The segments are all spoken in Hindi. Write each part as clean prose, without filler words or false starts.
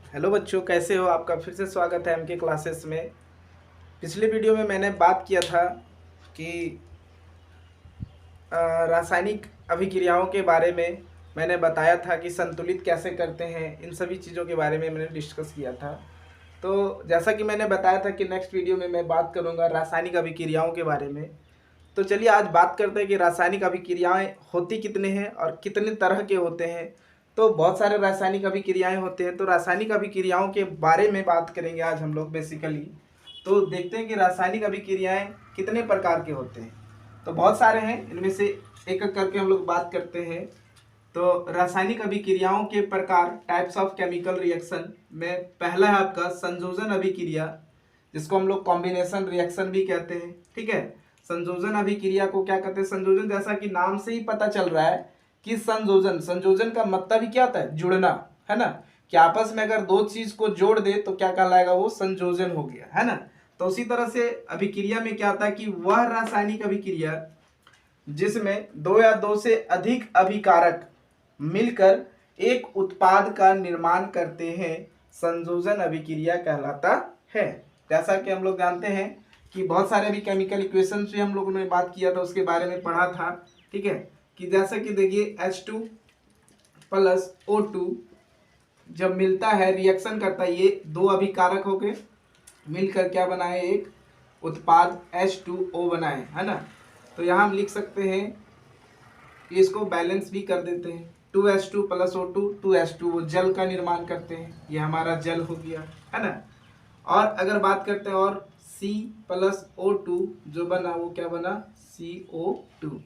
हेलो बच्चों, कैसे हो? आपका फिर से स्वागत है एमके क्लासेस में। पिछले वीडियो में मैंने बात किया था कि रासायनिक अभिक्रियाओं के बारे में। मैंने बताया था कि संतुलित कैसे करते हैं, इन सभी चीज़ों के बारे में मैंने डिस्कस किया था। तो जैसा कि मैंने बताया था कि नेक्स्ट वीडियो में मैं बात करूंगा रासायनिक अभिक्रियाओं के बारे में। तो चलिए आज बात करते हैं कि रासायनिक अभिक्रियाएं होती कितने हैं और कितने तरह के होते हैं। तो बहुत सारे रासायनिक अभिक्रियाएं होते हैं, तो रासायनिक अभिक्रियाओं के बारे में बात करेंगे आज हम लोग बेसिकली। तो देखते हैं कि रासायनिक अभिक्रियाएं कितने प्रकार के होते हैं। तो बहुत सारे हैं, इनमें से एक एक करके हम लोग बात करते हैं। तो रासायनिक अभिक्रियाओं के प्रकार, टाइप्स ऑफ केमिकल रिएक्शन में पहला है आपका संयोजन अभिक्रिया, जिसको हम लोग कॉम्बिनेशन रिएक्शन भी कहते हैं। ठीक है, संयोजन अभिक्रिया को क्या कहते हैं? संयोजन, जैसा कि नाम से ही पता चल रहा है कि संयोजन, संयोजन का मतलब ही क्या होता है? जुड़ना, है ना। कि आपस में अगर दो चीज को जोड़ दे तो क्या कहलाएगा? वो संयोजन हो गया, है ना। तो उसी तरह से अभिक्रिया में क्या होता है कि वह रासायनिक अभिक्रिया जिसमें दो या दो से अधिक अभिकारक मिलकर एक उत्पाद का निर्माण करते हैं, संयोजन अभिक्रिया कहलाता है। जैसा कि हम लोग जानते हैं कि बहुत सारे भी केमिकल इक्वेशंस भी हम लोगों ने बात किया था, उसके बारे में पढ़ा था। ठीक है, कि जैसा कि देखिए H2 प्लस O2 जब मिलता है, रिएक्शन करता है, ये दो अभिकारक हो गए, मिलकर क्या बनाए? एक उत्पाद H2O बनाए, है ना। तो यहाँ हम लिख सकते हैं, इसको बैलेंस भी कर देते हैं। 2H2 प्लस O2, 2H2, वो जल का निर्माण करते हैं, ये हमारा जल हो गया, है ना। और अगर बात करते हैं और C प्लस O2 जो बना, वो क्या बना? CO2।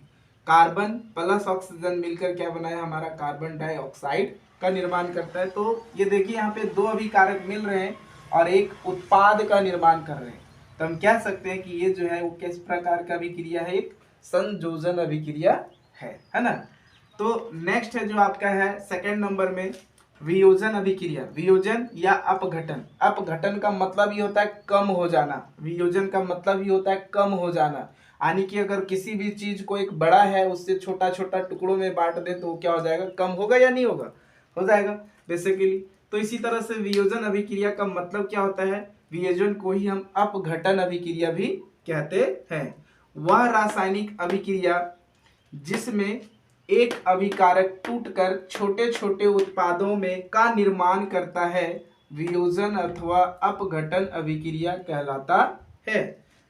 कार्बन प्लस ऑक्सीजन मिलकर क्या बना है? हमारा कार्बन डाइऑक्साइड का निर्माण करता है। तो ये देखिए, यहाँ पे दो अभिकारक मिल रहे हैं और एक उत्पाद का निर्माण कर रहे हैं। तो हम कह सकते हैं कि ये जो है वो किस प्रकार का अभिक्रिया है? एक संयोजन अभिक्रिया है ना। तो नेक्स्ट है जो आपका है सेकंड नंबर में, वियोजन अभिक्रिया। वियोजन या अपघटन। अपघटन का मतलब ये होता है कम हो जाना, वियोजन का मतलब ये होता है कम हो जाना। यानी कि अगर किसी भी चीज को एक बड़ा है उससे छोटा छोटा टुकड़ों में बांट दे तो क्या हो जाएगा? कम होगा या नहीं होगा? हो जाएगा बेसिकली। तो इसी तरह से वियोजन अभिक्रिया का मतलब क्या होता है? वियोजन को ही हम अपघटन अभिक्रिया भी कहते हैं। वह रासायनिक अभिक्रिया जिसमें एक अभिकारक टूटकर छोटे छोटे उत्पादों में का निर्माण करता है, वियोजन अथवा अपघटन अभिक्रिया कहलाता है।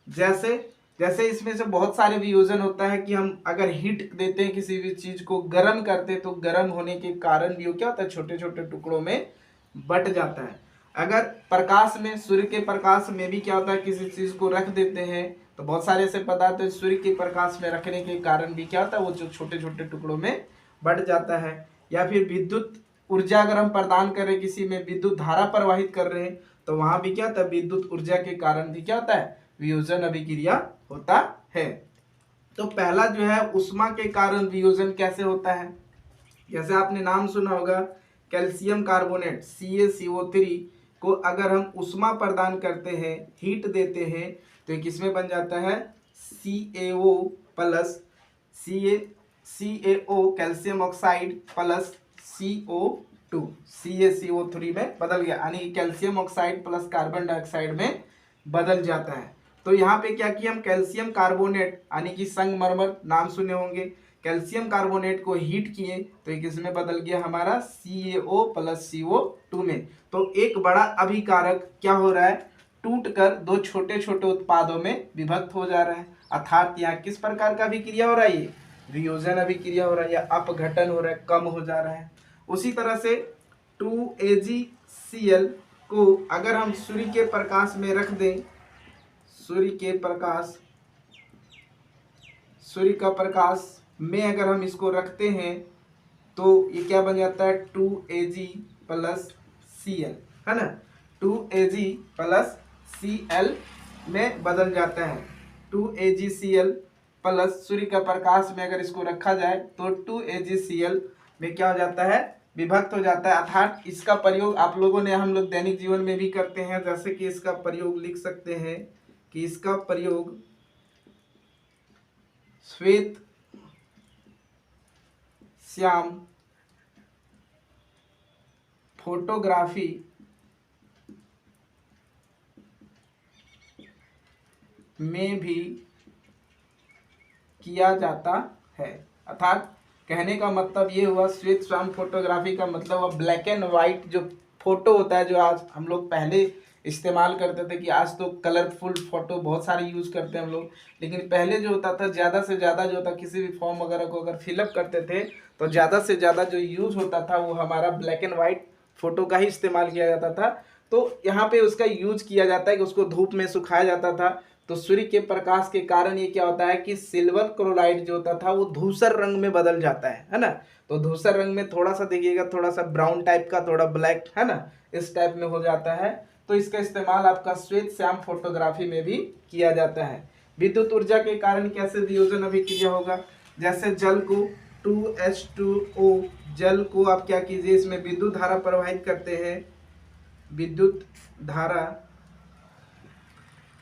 जैसे जैसे इसमें से बहुत सारे वियोजन होता है कि हम अगर हीट देते हैं, किसी भी चीज को गर्म करते हैं, तो गर्म होने के कारण भी वो क्या होता है? छोटे छोटे टुकड़ों में बट जाता है। अगर प्रकाश में, सूर्य के प्रकाश में भी क्या होता है? किसी चीज को रख देते हैं तो बहुत सारे ऐसे पदार्थ है सूर्य के प्रकाश में रखने के कारण भी क्या होता है? वो जो छोटे छोटे टुकड़ों में बढ़ जाता है। या फिर विद्युत ऊर्जा अगर हम प्रदान कर रहे हैं, किसी में विद्युत धारा प्रवाहित कर रहे हैं, तो वहां भी क्या होता है? विद्युत ऊर्जा के कारण भी क्या होता है? वियोजन अभिक्रिया होता है। तो पहला जो है, उष्मा के कारण वियोजन कैसे होता है? जैसे आपने नाम सुना होगा, कैल्शियम कार्बोनेट CaCO3 को अगर हम उष्मा प्रदान करते हैं, हीट देते हैं, तो किसमें बन जाता है? CaO plus CaO calcium oxide plus CO2, CaCO3 में बदल गया, यानी calcium oxide plus carbon dioxide में बदल जाता है। तो यहाँ पे क्या किया हम? कैल्शियम कार्बोनेट यानी कि संगमरमर, नाम सुने होंगे, कैल्शियम कार्बोनेट को हीट किए तो ये किसमें बदल गया? हमारा CaO प्लस CO2 में। तो एक बड़ा अभिकारक क्या हो रहा है? टूटकर दो छोटे छोटे उत्पादों में विभक्त हो जा रहा है। अर्थात यहाँ किस प्रकार का अभिक्रिया हो रहा है? ये वियोजन अभिक्रिया हो रहा है या अपघटन हो रहा है, कम हो जा रहा है। उसी तरह से 2AgCl को अगर हम सूर्य के प्रकाश में रख दें, सूर्य के प्रकाश, सूर्य का प्रकाश में अगर हम इसको रखते हैं तो ये क्या बन जाता है? 2Ag प्लस Cl, है ना। 2Ag प्लस Cl में बदल जाता है। 2AgCl प्लस सूर्य का प्रकाश में अगर इसको रखा जाए तो 2AgCl में क्या हो जाता है? विभक्त हो जाता है। अर्थात इसका प्रयोग आप लोगों ने, हम लोग दैनिक जीवन में भी करते हैं। जैसे कि इसका प्रयोग लिख सकते हैं कि इसका प्रयोग श्वेत श्याम फोटोग्राफी में भी किया जाता है। अर्थात कहने का मतलब ये हुआ, श्वेत श्याम फोटोग्राफी का मतलब अब ब्लैक एंड वाइट जो फोटो होता है, जो आज हम लोग पहले इस्तेमाल करते थे, कि आज तो कलरफुल फोटो बहुत सारे यूज़ करते हैं हम लोग, लेकिन पहले जो होता था ज़्यादा से ज़्यादा जो होता, किसी भी फॉर्म वगैरह को अगर फिलअप करते थे तो ज़्यादा से ज़्यादा जो यूज़ होता था वो हमारा ब्लैक एंड वाइट फ़ोटो का ही इस्तेमाल किया जाता था। तो यहाँ पे उसका यूज किया जाता है कि उसको धूप में सुखाया जाता था, तो सूर्य के प्रकाश के कारण ये क्या होता है कि सिल्वर क्लोराइड जो होता था वो धूसर रंग में बदल जाता है ना। तो धूसर रंग में थोड़ा सा देखिएगा, थोड़ा सा ब्राउन टाइप का, थोड़ा ब्लैक, है ना, इस टाइप में हो जाता है। तो इसका इस्तेमाल आपका श्वेत श्याम फोटोग्राफी में भी किया जाता है। विद्युत ऊर्जा के कारण कैसे वियोजन अभिक्रिया होगा, जैसे जल को 2H2O, जल को आप क्या कीजिए, इसमें विद्युत धारा प्रवाहित करते हैं, विद्युत धारा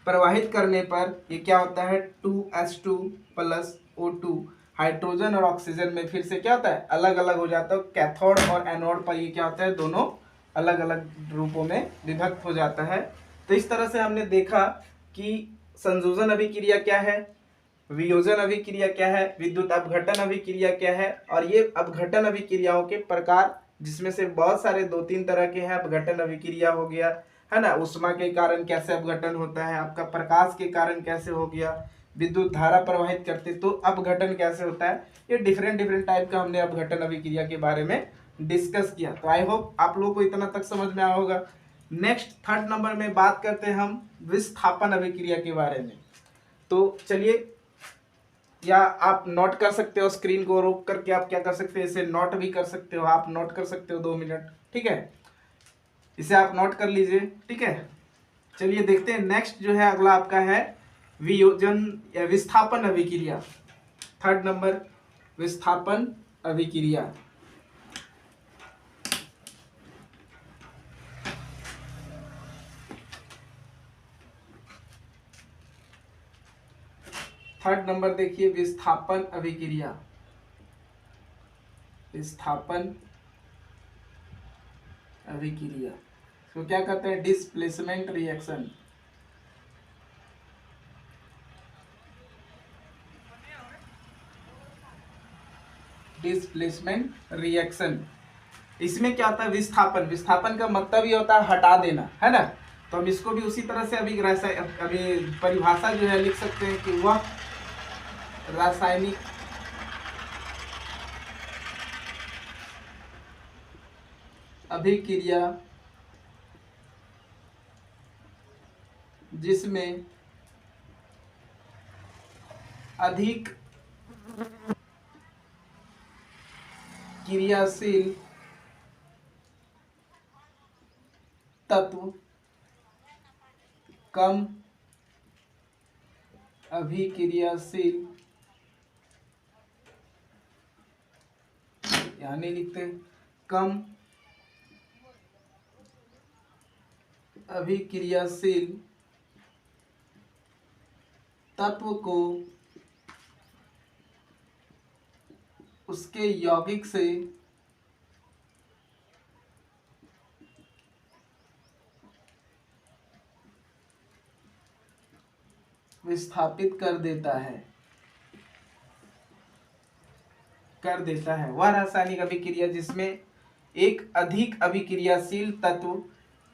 प्रवाहित करने पर ये क्या होता है, 2H2 प्लस O2 हाइड्रोजन और ऑक्सीजन में फिर से क्या होता है, अलग अलग हो जाता है। कैथोड और एनोड पर ये क्या होता है, दोनों अलग अलग रूपों में विभक्त हो जाता है। तो इस तरह से हमने देखा कि संयोजन अभिक्रिया क्या है, वियोजन अभिक्रिया क्या है, विद्युत अपघटन अभिक्रिया क्या है, और ये अपघटन अभिक्रियाओं के प्रकार, जिसमें से बहुत सारे 2-3 तरह के हैं। अपघटन अभिक्रिया हो गया, है ना, ऊष्मा के कारण कैसे अपघटन होता है, आपका प्रकाश के कारण कैसे हो गया, विद्युत धारा प्रवाहित करते तो अपघटन कैसे होता है। ये डिफरेंट टाइप का हमने अपघटन अभिक्रिया के बारे में डिस्कस किया। तो आई होप आप लोगों को इतना तक समझ में आया होगा। नेक्स्ट 3rd नंबर में बात करते हैं हम विस्थापन अभिक्रिया के बारे में। तो चलिए, या आप नोट कर सकते हो, स्क्रीन को रोक करके आप क्या कर सकते हो, इसे नोट भी कर सकते हो, आप नोट कर सकते हो 2 मिनट, ठीक है, इसे आप नोट कर लीजिए, ठीक है। चलिए देखते हैं, नेक्स्ट जो है अगला आपका है वियोजन या विस्थापन अभिक्रिया। 3rd नंबर विस्थापन अभिक्रिया। थर्ड नंबर देखिए, विस्थापन अभिक्रिया। विस्थापन अभिक्रिया तो क्या कहते हैं, डिस्प्लेसमेंट रिएक्शन। डिस्प्लेसमेंट रिएक्शन, इसमें क्या होता है, विस्थापन, विस्थापन का मतलब ये होता है हटा देना, है ना। तो हम इसको भी उसी तरह से अभी परिभाषा जो है लिख सकते हैं कि वह रासायनिक अभिक्रिया जिसमें अधिक क्रियाशील तत्व कम अभिक्रियाशील, यानी लिखते हैं कम अभिक्रियाशील तत्व को उसके यौगिक से विस्थापित कर देता है वह रासायनिक अभिक्रिया जिसमें एक अधिक अभिक्रियाशील तत्व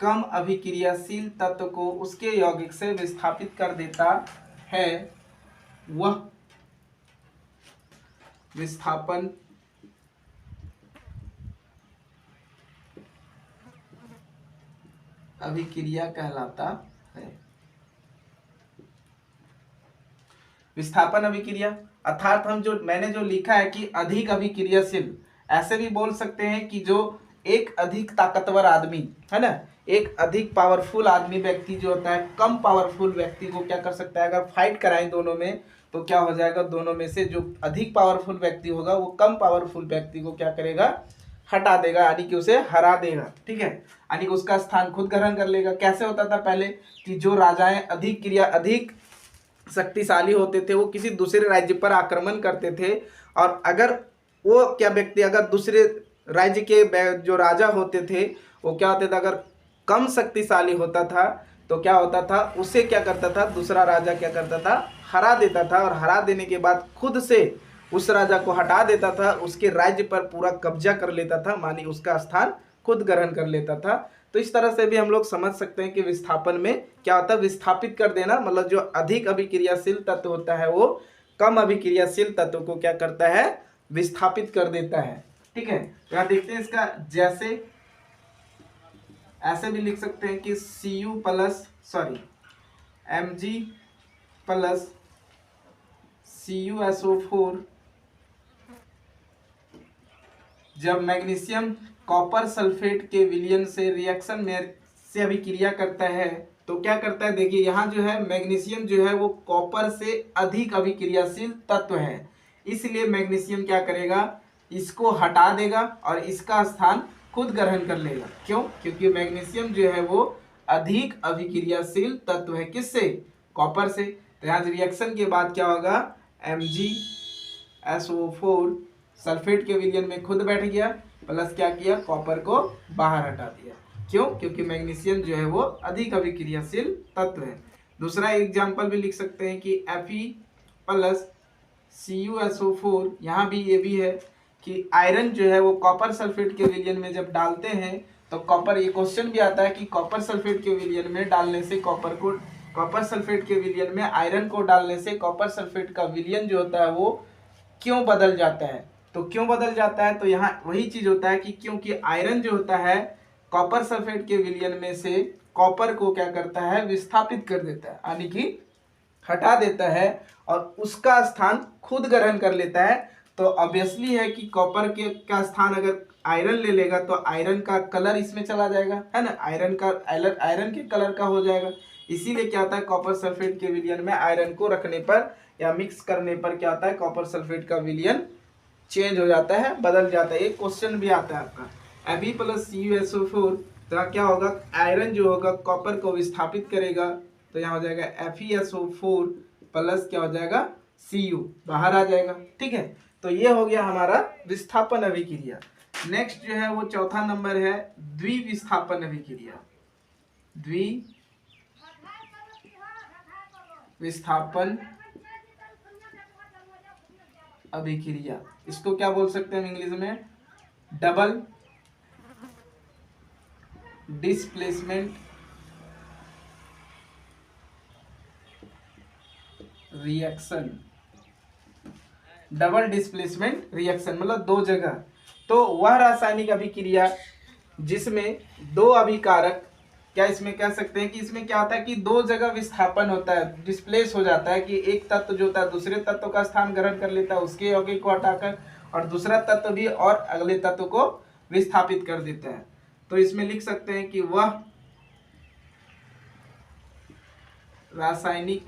कम अभिक्रियाशील तत्व को उसके यौगिक से विस्थापित कर देता है, वह विस्थापन अभिक्रिया कहलाता है। विस्थापन अभिक्रिया अर्थात मैंने जो लिखा है कि अधिक अभिक्रियाशील, ऐसे भी बोल सकते हैं कि जो एक अधिक ताकतवर आदमी, है ना, एक अधिक पावरफुल आदमी व्यक्ति जो होता है, कम पावरफुल व्यक्ति को क्या कर सकता है, अगर फाइट कराएं दोनों में तो क्या हो जाएगा, दोनों में से जो अधिक पावरफुल व्यक्ति होगा वो कम पावरफुल व्यक्ति को क्या करेगा, हटा देगा, यानी कि उसे हरा देगा, ठीक है, यानी कि उसका स्थान खुद ग्रहण कर लेगा। कैसे होता था पहले कि जो राजाएं अधिक शक्तिशाली होते थे वो किसी दूसरे राज्य पर आक्रमण करते थे, और अगर वो क्या व्यक्ति अगर दूसरे राज्य के जो राजा होते थे वो क्या होते थे, अगर कम शक्तिशाली होता था तो क्या होता था, उसे क्या करता था दूसरा राजा, क्या करता था, हरा देता था, और हरा देने के बाद खुद से उस राजा को हटा देता था, उसके राज्य पर पूरा कब्जा कर लेता था, मानी उसका स्थान खुद ग्रहण कर लेता था। तो इस तरह से भी हम लोग समझ सकते हैं कि विस्थापन में क्या होता है, विस्थापित कर देना, मतलब जो अधिक अभिक्रियाशील तत्व होता है वो कम अभिक्रियाशील तत्व को क्या करता है, विस्थापित कर देता है। ठीक है, तो यहाँ देखते हैं इसका, जैसे ऐसे भी लिख सकते हैं कि Mg प्लस CuSO4 जब मैग्नीशियम कॉपर सल्फेट के विलयन से रिएक्शन में से अभिक्रिया करता है तो क्या करता है, देखिए यहाँ जो है मैग्नीशियम जो है वो कॉपर से अधिक अभिक्रियाशील तत्व है, इसलिए मैग्नीशियम क्या करेगा, इसको हटा देगा और इसका स्थान खुद ग्रहण कर लेगा। क्यों? क्योंकि मैग्नीशियम जो है वो अधिक अभिक्रियाशील तत्व है, किससे, कॉपर से। तो यहाँ रिएक्शन के बाद क्या होगा, MgSO4 सल्फेट के विलयन में खुद बैठ गया, प्लस क्या किया, कॉपर को बाहर हटा दिया। क्यों? क्योंकि मैग्नीशियम जो है वो अधिक अभिक्रियाशील तत्व है। दूसरा एग्जाम्पल भी लिख सकते हैं कि Fe प्लस CuSO4, यहाँ भी ये भी है कि आयरन जो है वो कॉपर सल्फेट के विलयन में जब डालते हैं तो कॉपर, ये क्वेश्चन भी आता है कि कॉपर सल्फेट के विलयन में डालने से कॉपर सल्फेट के विलयन में आयरन को डालने से कॉपर सल्फेट का विलयन जो होता है वो क्यों बदल जाता है। तो क्यों बदल जाता है, तो यहाँ वही चीज होता है कि क्योंकि आयरन जो होता है कॉपर सल्फेट के विलयन में से कॉपर को क्या करता है, विस्थापित कर देता है, यानी कि हटा देता है और उसका स्थान खुद ग्रहण कर लेता है। तो ऑब्वियसली है कि कॉपर के का स्थान अगर आयरन ले लेगा तो आयरन का कलर इसमें चला जाएगा, है ना, आयरन के कलर का हो जाएगा। इसीलिए क्या होता है, कॉपर सल्फेट के विलयन में आयरन को रखने पर या मिक्स करने पर क्या होता है, कॉपर सल्फेट का विलयन चेंज हो जाता है, बदल जाता है। एक क्वेश्चन भी आता है आपका, Fe प्लस CuSO4, तो क्या होगा, आयरन जो होगा कॉपर को विस्थापित करेगा, तो यहाँ हो जाएगा FeSO4 प्लस क्या हो जाएगा, Cu बाहर आ जाएगा। ठीक है, तो ये हो गया हमारा विस्थापन अभिक्रिया। नेक्स्ट जो है वो चौथा नंबर है द्विविस्थापन अभिक्रिया। द्विविस्थापन अभिक्रिया, इसको क्या बोल सकते हैं इंग्लिश में, double displacement reaction. Double displacement reaction मतलब दो जगह, तो वह रासायनिक अभिक्रिया जिसमें दो अभिकारक, क्या इसमें कह सकते हैं कि इसमें क्या होता है कि दो जगह विस्थापन होता है, डिस्प्लेस हो जाता है, कि एक तत्व जो होता है दूसरे तत्व का स्थान ग्रहण कर लेता है उसके यौगिक को हटाकर, और दूसरा तत्व भी और अगले तत्व को विस्थापित कर देता है। तो इसमें लिख सकते हैं कि वह रासायनिक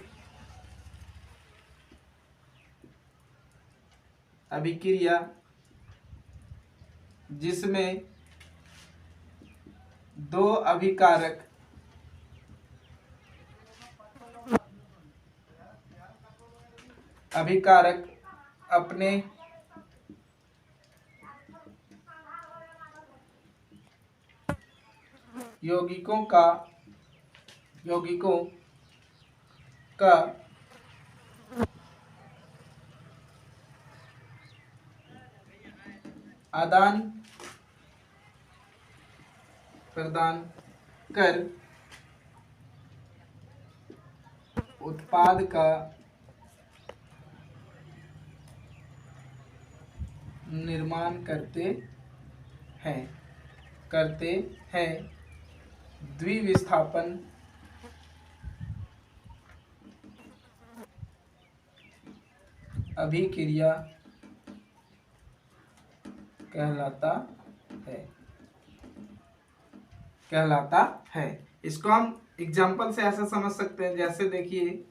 अभिक्रिया जिसमें दो अभिकारक अपने यौगिकों का आदान प्रदान कर उत्पाद का निर्माण करते हैं द्विविस्थापन अभिक्रिया कहलाता है। इसको हम एग्जाम्पल से ऐसा समझ सकते हैं, जैसे देखिए,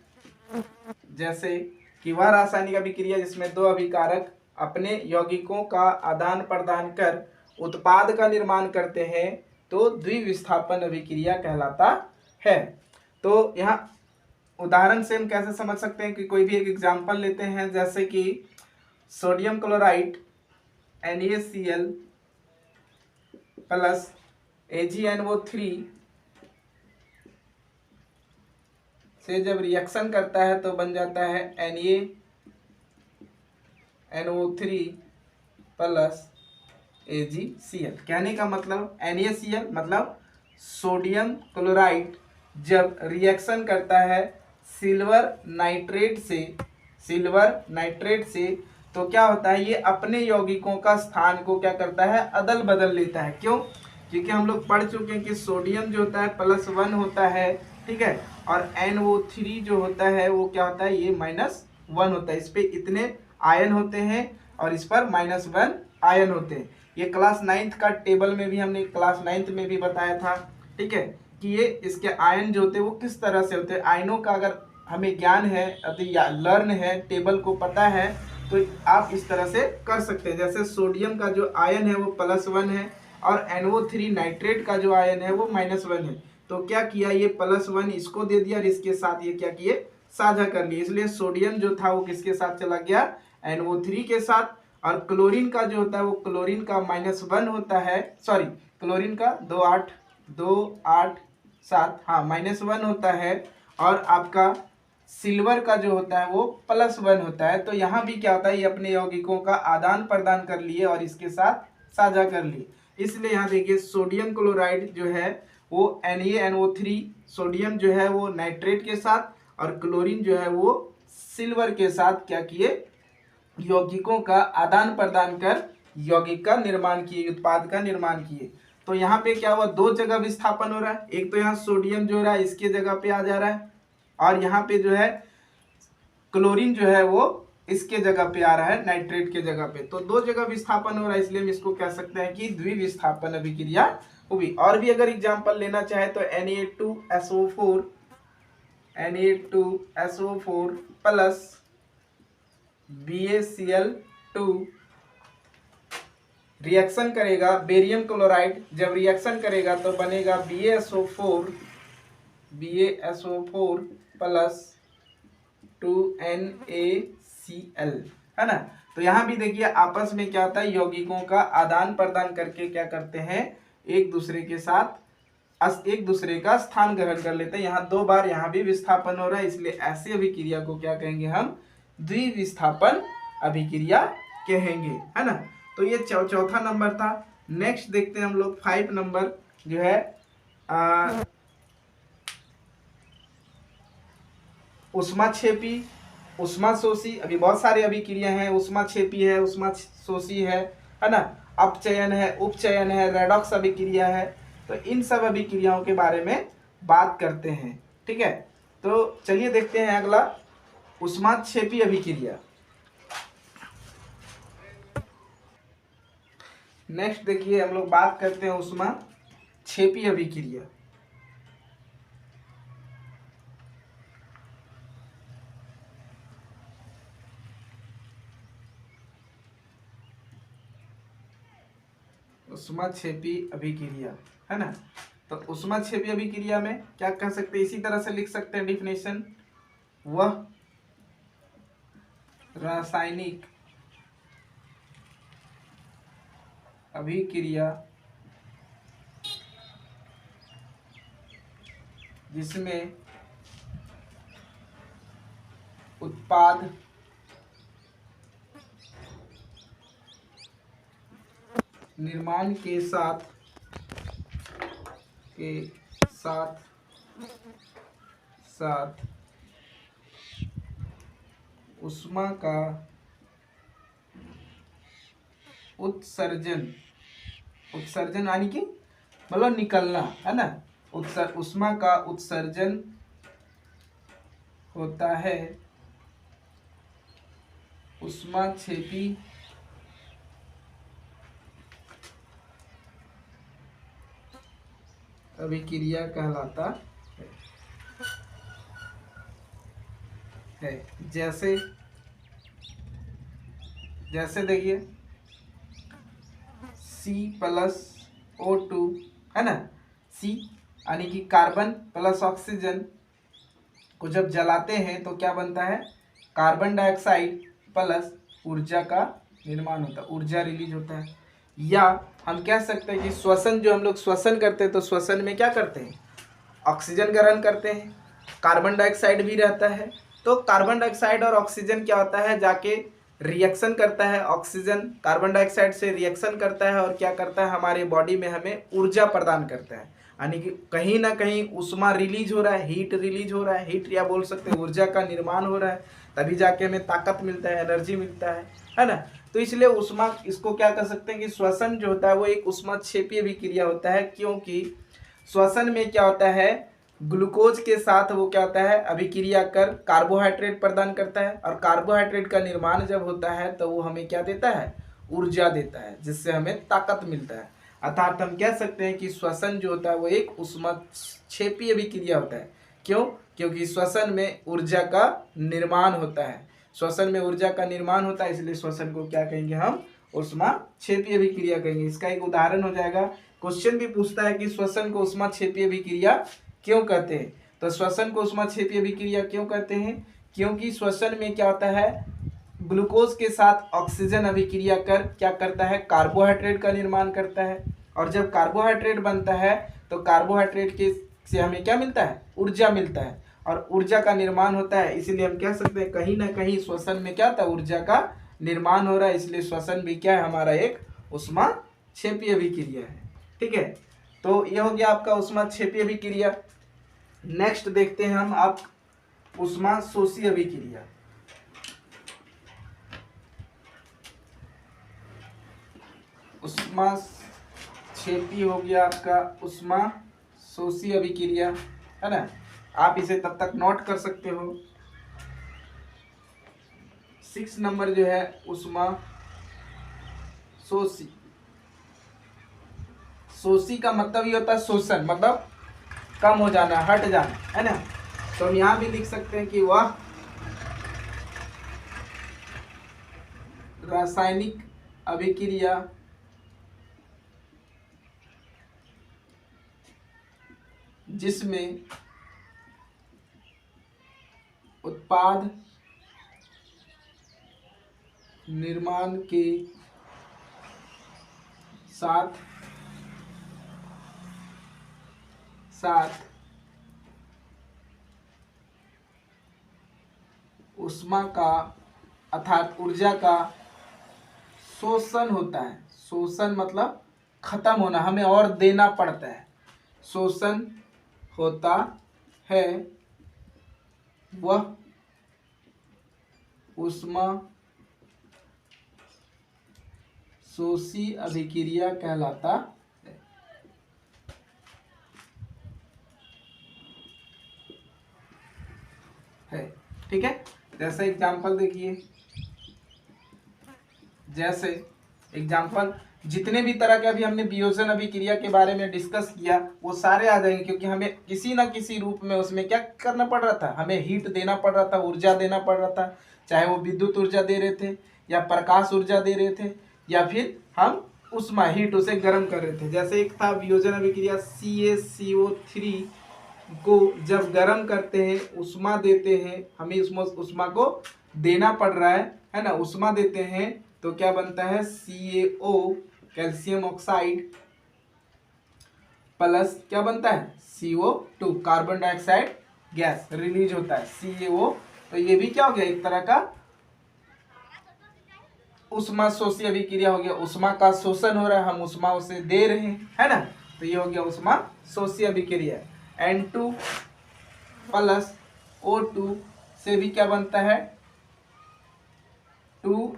जैसे कि वह रासायनिक अभिक्रिया जिसमें दो अभिकारक अपने यौगिकों का आदान प्रदान कर उत्पाद का निर्माण करते हैं तो द्विविस्थापन अभिक्रिया कहलाता है। तो यहाँ उदाहरण से हम कैसे समझ सकते हैं कि कोई भी एक एग्जाम्पल लेते हैं, जैसे कि sodium chloride NaCl plus AgNO3 से जब रिएक्शन करता है तो बन जाता है NaNO3 प्लस AgCl। कहने का मतलब NaCl मतलब सोडियम क्लोराइड जब रिएक्शन करता है सिल्वर नाइट्रेट से तो क्या होता है, ये अपने यौगिकों का स्थान को क्या करता है, अदल बदल लेता है। क्यों? क्योंकि हम लोग पढ़ चुके हैं कि सोडियम जो होता है +1 होता है, ठीक है, और NO3 जो होता है वो क्या होता है, ये -1 होता है। इस पे इतने आयन होते हैं और इस पर -1 आयन होते हैं। ये क्लास 9th का टेबल में भी हमने क्लास 9th में भी बताया था, ठीक है, कि ये इसके आयन जो होते हैं वो किस तरह से होते हैं। आयनों का अगर हमें ज्ञान है, लर्न है, टेबल को पता है, तो आप इस तरह से कर सकते हैं। जैसे सोडियम का जो आयन है वो +1 है और NO3 नाइट्रेट का जो आयन है वो -1 है। तो क्या किया, ये +1 इसको दे दिया और इसके साथ ये क्या किए, साझा कर लिए। इसलिए सोडियम जो था वो किसके साथ चला गया, NO3 के साथ। और क्लोरीन का जो होता है वो क्लोरीन का -1 होता है, सॉरी क्लोरीन का 287 हाँ -1 होता है, और आपका सिल्वर का जो होता है वो +1 होता है। तो यहाँ भी क्या होता है, ये अपने यौगिकों का आदान प्रदान कर लिए और इसके साथ साझा कर लिए। इसलिए यहाँ देखिए सोडियम क्लोराइड जो है वो NaNO3 सोडियम जो है वो नाइट्रेट के साथ और क्लोरीन जो है वो सिल्वर के साथ क्या किए, यौगिकों का आदान प्रदान कर यौगिक का निर्माण किए, उत्पाद का निर्माण किए। तो यहाँ पे क्या हुआ, दो जगह विस्थापन हो रहा है। एक तो यहाँ सोडियम जो हो रहा है इसके जगह पे आ जा रहा है, और यहाँ पे जो है क्लोरीन जो है वो इसके जगह पे आ रहा है, नाइट्रेट के जगह पे। तो दो जगह विस्थापन हो रहा है, इसलिए हम इसको कह सकते हैं कि द्विविस्थापन अभिक्रिया हुई। और भी अगर एग्जांपल लेना चाहे तो Na2SO4 प्लस BaCl2 रिएक्शन करेगा, बेरियम क्लोराइड जब रिएक्शन करेगा तो बनेगा BaSO4 प्लस 2NaCl, है ना। तो यहाँ भी देखिए आपस में क्या होता है, यौगिकों का आदान प्रदान करके क्या करते हैं, एक दूसरे के साथ एक दूसरे का स्थान ग्रहण कर लेते हैं। यहाँ दो बार यहाँ भी विस्थापन हो रहा है, इसलिए ऐसी अभिक्रिया को क्या कहेंगे हम, द्विविस्थापन अभिक्रिया कहेंगे, है ना। तो ये चौथा नंबर था। नेक्स्ट देखते हैं हम लोग 5 नंबर जो है उष्माक्षेपी, उष्माशोषी। अभी बहुत सारे अभिक्रिया हैं, उष्माक्षेपी है, उष्माशोषी है ना, अपचयन है, उपचयन है, रेडॉक्स अभिक्रिया है। तो इन सब अभिक्रियाओं के बारे में बात करते हैं, ठीक है। तो चलिए देखते हैं अगला उष्माक्षेपी अभिक्रिया। नेक्स्ट देखिए हम लोग बात करते हैं उष्माक्षेपी अभिक्रिया। उष्माक्षेपी अभिक्रिया, है ना। तो उष्माक्षेपी अभिक्रिया में क्या कह सकते हैं, इसी तरह से लिख सकते हैं डिफिनेशन, वह रासायनिक अभिक्रिया जिसमें उत्पाद निर्माण के साथ उष्मा का उत्सर्जन यानी कि मतलब निकलना, है ना, उष्मा का उत्सर्जन होता है, उष्माक्षेपी अभिक्रिया कहलाता है। जैसे देखिए C+O2, है ना, C यानी कि कार्बन प्लस ऑक्सीजन को जब जलाते हैं तो क्या बनता है, कार्बन डाइऑक्साइड प्लस ऊर्जा का निर्माण होता है, ऊर्जा रिलीज होता है। या हम कह सकते हैं कि श्वसन, जो हम लोग श्वसन करते हैं तो श्वसन में क्या करते हैं, ऑक्सीजन ग्रहण करते हैं, कार्बन डाइऑक्साइड भी रहता है। तो कार्बन डाइऑक्साइड और ऑक्सीजन क्या होता है, जाके रिएक्शन करता है। ऑक्सीजन कार्बन डाइऑक्साइड से रिएक्शन करता है और क्या करता है, हमारे बॉडी में हमें ऊर्जा प्रदान करता है। यानी कि कहीं ना कहीं ऊष्मा रिलीज हो रहा है, हीट रिलीज हो रहा है, हीट या बोल सकते हैं ऊर्जा का निर्माण हो रहा है, तभी जाके हमें ताकत मिलता है, एनर्जी मिलता है ना। तो इसलिए ऊष्मा, इसको क्या कर सकते हैं कि श्वसन जो होता है वो एक ऊष्माक्षेपीय अभिक्रिया होता है, क्योंकि श्वसन में क्या होता है, ग्लूकोज के साथ वो क्या होता है, अभिक्रिया कर कार्बोहाइड्रेट प्रदान करता है, और कार्बोहाइड्रेट का निर्माण जब होता है तो वो हमें क्या देता है, ऊर्जा देता है, जिससे हमें ताकत मिलता है। अर्थात हम कह सकते हैं कि श्वसन जो होता है वो एक ऊष्माक्षेपीय अभिक्रिया होता है। क्यों? क्योंकि श्वसन में ऊर्जा का निर्माण होता है। श्वसन में ऊर्जा का निर्माण होता है, इसलिए श्वसन को क्या कहेंगे हम, ऊष्माक्षेपीय अभिक्रिया कहेंगे। इसका एक उदाहरण हो जाएगा, क्वेश्चन भी पूछता है कि श्वसन को ऊष्माक्षेपीय अभिक्रिया क्यों कहते हैं। तो श्वसन को ऊष्माक्षेपीय अभिक्रिया क्यों कहते हैं, क्योंकि श्वसन में क्या होता है, ग्लूकोज के साथ ऑक्सीजन अभिक्रिया कर क्या करता है, कार्बोहाइड्रेट का निर्माण करता है, और जब कार्बोहाइड्रेट बनता है तो कार्बोहाइड्रेट के से हमें क्या मिलता है, ऊर्जा मिलता है, और ऊर्जा का निर्माण होता है। इसीलिए हम कह सकते हैं कहीं ना कहीं श्वसन में क्या होता है, ऊर्जा का निर्माण हो रहा है, इसलिए श्वसन भी क्या है, हमारा एक ऊष्माक्षेपीय अभिक्रिया है। ठीक है, तो ये हो गया आपका ऊष्माक्षेपीय अभिक्रिया। नेक्स्ट देखते हैं हम आप ऊष्माशोषी अभिक्रिया। ऊष्माक्षेपी हो गया आपका ऊष्माशोषी अभिक्रिया, है ना। आप इसे तब तक नोट कर सकते हो। 6 नंबर जो है ऊष्माशोषी। शोषी का मतलब ये होता है शोषण, मतलब कम हो जाना, हट जाना, है ना। तो हम यहाँ भी लिख सकते हैं कि वह रासायनिक अभिक्रिया जिसमें उत्पाद निर्माण के साथ ऊष्मा का अर्थात ऊर्जा का शोषण होता है। शोषण मतलब खत्म होना, हमें और देना पड़ता है, शोषण होता है, वह ऊष्माशोषी अभिक्रिया कहलाता है। ठीक है, जैसे एग्जाम्पल देखिए, जैसे एग्जाम्पल जितने भी तरह के अभी हमने वियोजन अभिक्रिया के बारे में डिस्कस किया वो सारे आ जाएंगे, क्योंकि हमें किसी ना किसी रूप में उसमें क्या करना पड़ रहा था, हमें हीट देना पड़ रहा था, ऊर्जा देना पड़ रहा था, चाहे वो विद्युत ऊर्जा दे रहे थे या प्रकाश ऊर्जा दे रहे थे, या फिर हम उष्मा हीट उसे गर्म कर रहे थे। जैसे एक था वियोजन अभिक्रिया, CaCO3 को जब गर्म करते हैं, उष्मा देते हैं, हमें उष्मा को देना पड़ रहा है ना, उष्मा देते हैं तो क्या बनता है, CaO कैल्शियम ऑक्साइड प्लस क्या बनता है, CO2 carbon dioxide gas release होता है, CaO। तो ये भी क्या हो गया, एक तरह का ऊष्माशोषी अभिक्रिया हो गया, उष्मा का शोषण हो रहा है, हम उष्मा उसे दे रहे हैं, है ना। तो ये हो गया ऊष्माशोषी अभिक्रिया। N2 प्लस O2 से भी क्या बनता है, 2NO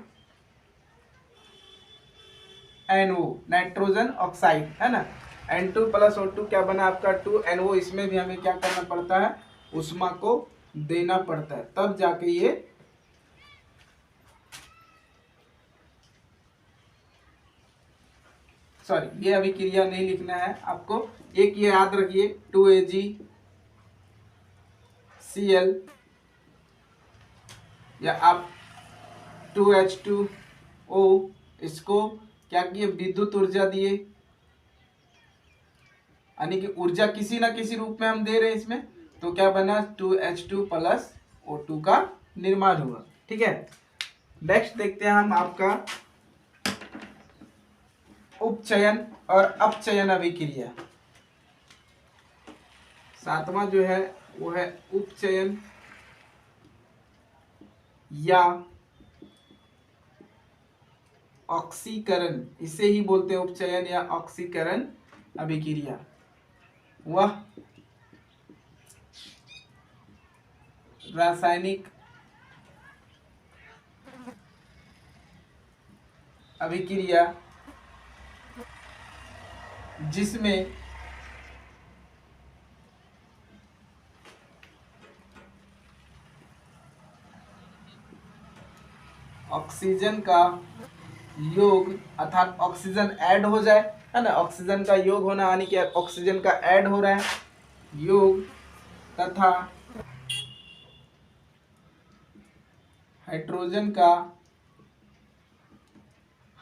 नाइट्रोजन ऑक्साइड, है ना। N2 प्लस O2 क्या बना आपका 2NO। इसमें भी हमें क्या करना पड़ता है, उष्मा को देना पड़ता है, तब जाके ये ये अभिक्रिया नहीं लिखना है आपको, एक ये याद रखिए 2AgCl या आप 2H2O, इसको क्या किए, विद्युत ऊर्जा दिए, यानी कि ऊर्जा किसी ना किसी रूप में हम दे रहे हैं इसमें, तो क्या बना 2H2 प्लस O2 का निर्माण हुआ। ठीक है, नेक्स्ट देखते हैं हम आपका उपचयन और अपचयन अभिक्रिया। 7वां जो है वो है उपचयन या ऑक्सीकरण, इसे ही बोलते हैं उपचयन या ऑक्सीकरण अभिक्रिया। वह रासायनिक अभिक्रिया जिसमें ऑक्सीजन का योग अर्थात ऑक्सीजन ऐड हो जाए, है ना, ऑक्सीजन का योग होना यानी कि ऑक्सीजन का ऐड हो रहा है योग, तथा हाइड्रोजन का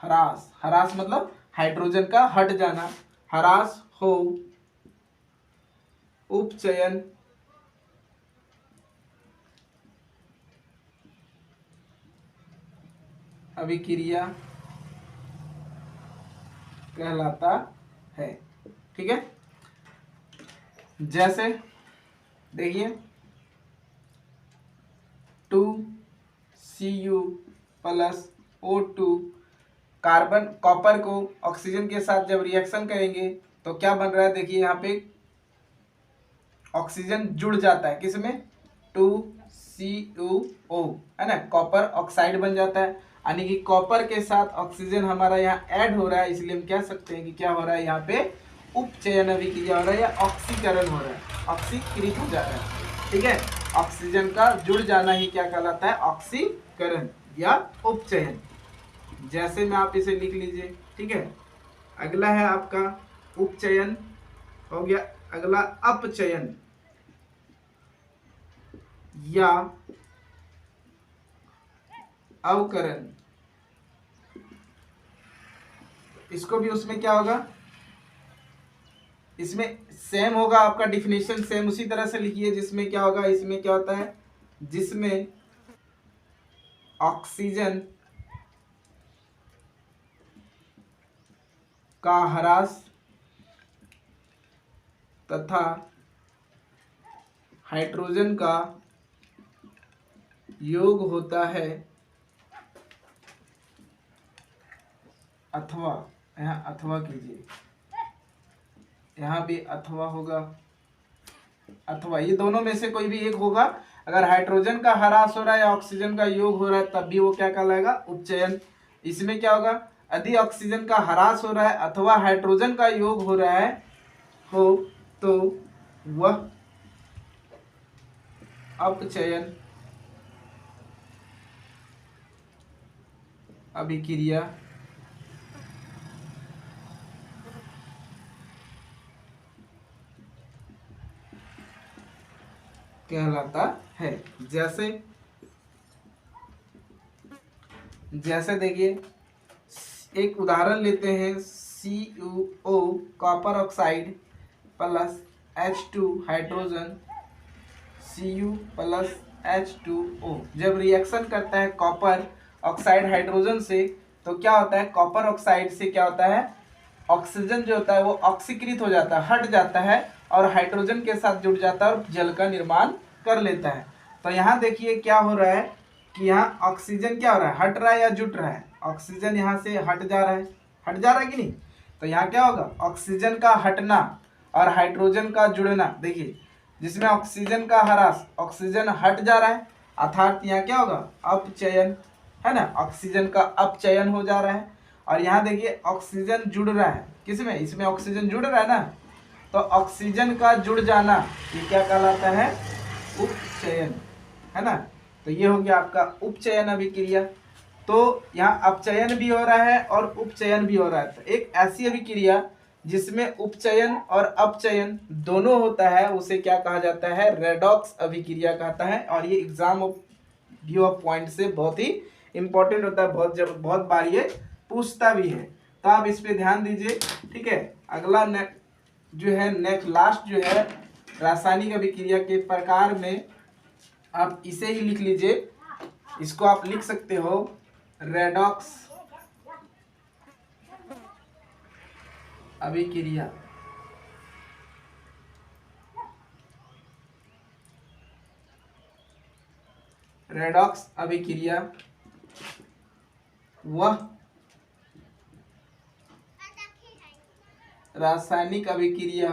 ह्रास, ह्रास मतलब हाइड्रोजन का हट जाना, ह्रास हो उपचयन अभिक्रिया कहलाता है। ठीक है, जैसे देखिए 2Cu plus O2 carbon copper को ऑक्सीजन के साथ जब रिएक्शन करेंगे तो क्या बन रहा है, देखिए यहाँ पे ऑक्सीजन जुड़ जाता है किसमें, 2CuO, है ना, कॉपर ऑक्साइड बन जाता है, यानी कि कॉपर के साथ ऑक्सीजन हमारा यहाँ ऐड हो रहा है, इसलिए हम कह सकते हैं कि क्या हो रहा है, यहाँ पे उपचयन अभिक्रिया हो रहा है या ऑक्सीकरण हो रहा है, ऑक्सीकृत हो जा रहा है। ठीक है, ऑक्सीजन का जुड़ जाना ही क्या कहलाता है, ऑक्सीकरण या उपचयन। जैसे में आप इसे लिख लीजिए। ठीक है, अगला है आपका उपचयन हो गया, अगला अपचयन या अवकरण। इसको भी उसमें क्या होगा, इसमें सेम होगा, आपका डिफिनेशन सेम उसी तरह से लिखिए जिसमें क्या होगा, इसमें क्या होता है, जिसमें ऑक्सीजन का ह्रास तथा हाइड्रोजन का योग होता है, अथवा, यहाँ अथवा कीजिए, यहाँ भी अथवा होगा, अथवा ये दोनों में से कोई भी एक होगा। अगर हाइड्रोजन का ह्रास हो रहा है या ऑक्सीजन का योग हो रहा है तब भी वो क्या कहलाएगा, उपचयन। इसमें क्या होगा, यदि ऑक्सीजन का ह्रास हो रहा है अथवा हाइड्रोजन का योग हो रहा है हो तो वह अपचयन अभिक्रिया कहलाता है। जैसे जैसे देखिए एक उदाहरण लेते हैं, CuO copper oxide plus H2 hydrogen, Cu plus H2O जब रिएक्शन करता है कॉपर ऑक्साइड हाइड्रोजन से तो क्या होता है, कॉपर ऑक्साइड से क्या होता है, ऑक्सीजन जो होता है वो ऑक्सीकृत हो जाता है, हट जाता है और हाइड्रोजन के साथ जुड़ जाता है और जल का निर्माण कर लेता है। तो यहाँ देखिए क्या हो रहा है कि यहाँ ऑक्सीजन क्या हो रहा है, हट रहा है या जुट रहा है, ऑक्सीजन यहाँ से हट जा रहा है, हट जा रहा है कि नहीं, तो यहाँ क्या होगा, ऑक्सीजन का हटना और हाइड्रोजन का जुड़ना। देखिए जिसमें ऑक्सीजन का ह्रास, ऑक्सीजन हट जा रहा है अर्थात यहाँ क्या होगा, अपचयन, है ना, ऑक्सीजन का अपचयन हो जा रहा है। और यहाँ देखिए ऑक्सीजन जुड़ रहा है किसमें, इसमें ऑक्सीजन जुड़ रहा है ना, तो ऑक्सीजन का जुड़ जाना ये क्या कहलाता है, उपचयन, है ना। तो ये हो गया आपका उपचयन अभिक्रिया। तो यहाँ अपचयन भी हो रहा है और उपचयन भी हो रहा है। तो एक ऐसी अभिक्रिया जिसमें उपचयन और अपचयन दोनों होता है उसे क्या कहा जाता है, रेडॉक्स अभिक्रिया कहता है। और ये एग्जाम व्यू ऑफ पॉइंट से बहुत ही इंपॉर्टेंट होता है, बहुत बार ये पूछता भी है, तो आप इस पे ध्यान दीजिए। ठीक है, अगला जो है नेक्स्ट लास्ट जो है रासायनिक अभिक्रिया के प्रकार में आप इसे ही लिख लीजिए, इसको आप लिख सकते हो रेडॉक्स अभिक्रिया। रेडॉक्स अभिक्रिया वह रासायनिक अभिक्रिया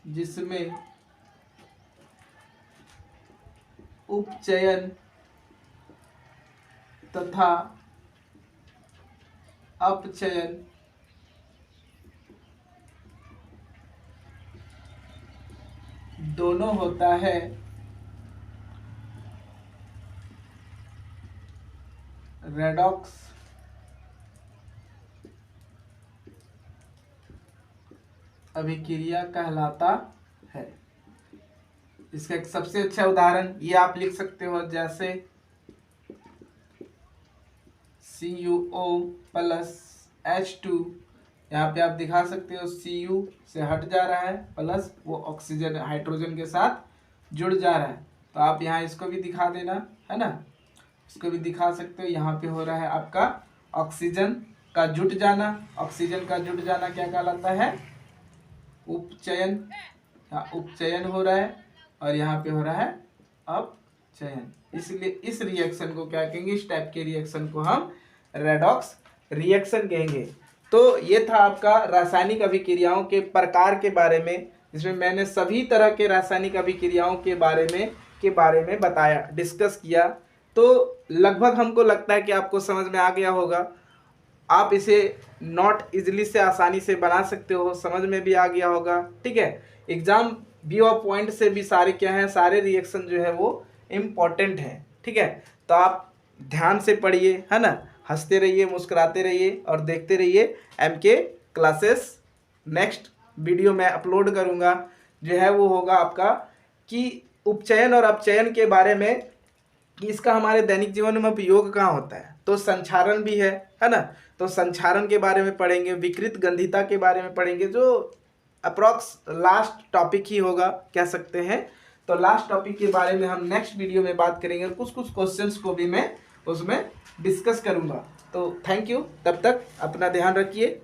जिसमें उपचयन तथा अपचयन दोनों होता है, रेडॉक्स अभिक्रिया कहलाता है। इसका एक सबसे अच्छा उदाहरण ये आप लिख सकते हो, जैसे CuO प्लस H2, यहाँ पे आप दिखा सकते हो Cu से हट जा रहा है प्लस वो ऑक्सीजन हाइड्रोजन के साथ जुड़ जा रहा है। तो आप यहाँ इसको भी दिखा देना, है ना, इसको भी दिखा सकते हो। यहाँ पे हो रहा है आपका ऑक्सीजन का जुट जाना। ऑक्सीजन का जुट जाना क्या कहलाता है? उपचयन। उपचयन हो रहा है और यहाँ पे हो रहा है अपचयन। इसलिए इस रिएक्शन को क्या कहेंगे? इस टाइप के रिएक्शन को हम रेडॉक्स रिएक्शन कहेंगे। तो ये था आपका रासायनिक अभिक्रियाओं के प्रकार के बारे में, जिसमें मैंने सभी तरह के रासायनिक अभिक्रियाओं के बारे में बताया, डिस्कस किया। तो लगभग हमको लगता है कि आपको समझ में आ गया होगा। आप इसे नोट इजीली से आसानी से बना सकते हो, समझ में भी आ गया होगा। ठीक है, एग्जाम व्यू ऑफ पॉइंट से भी सारे क्या हैं, सारे रिएक्शन जो है वो इम्पोर्टेंट है। ठीक है, तो आप ध्यान से पढ़िए, है ना, हंसते रहिए, मुस्कुराते रहिए और देखते रहिए MK क्लासेस। नेक्स्ट वीडियो मैं अपलोड करूँगा जो है वो होगा आपका कि उपचयन और अपचयन के बारे में, कि इसका हमारे दैनिक जीवन में उपयोग कहाँ होता है। तो संक्षारण भी है ना, तो संक्षारण के बारे में पढ़ेंगे, विकृत गंधिता के बारे में पढ़ेंगे, जो अप्रॉक्स लास्ट टॉपिक ही होगा कह सकते हैं। तो लास्ट टॉपिक के बारे में हम नेक्स्ट वीडियो में बात करेंगे। कुछ क्वेश्चंस को भी मैं उसमें डिस्कस करूँगा। तो थैंक यू, तब तक अपना ध्यान रखिए।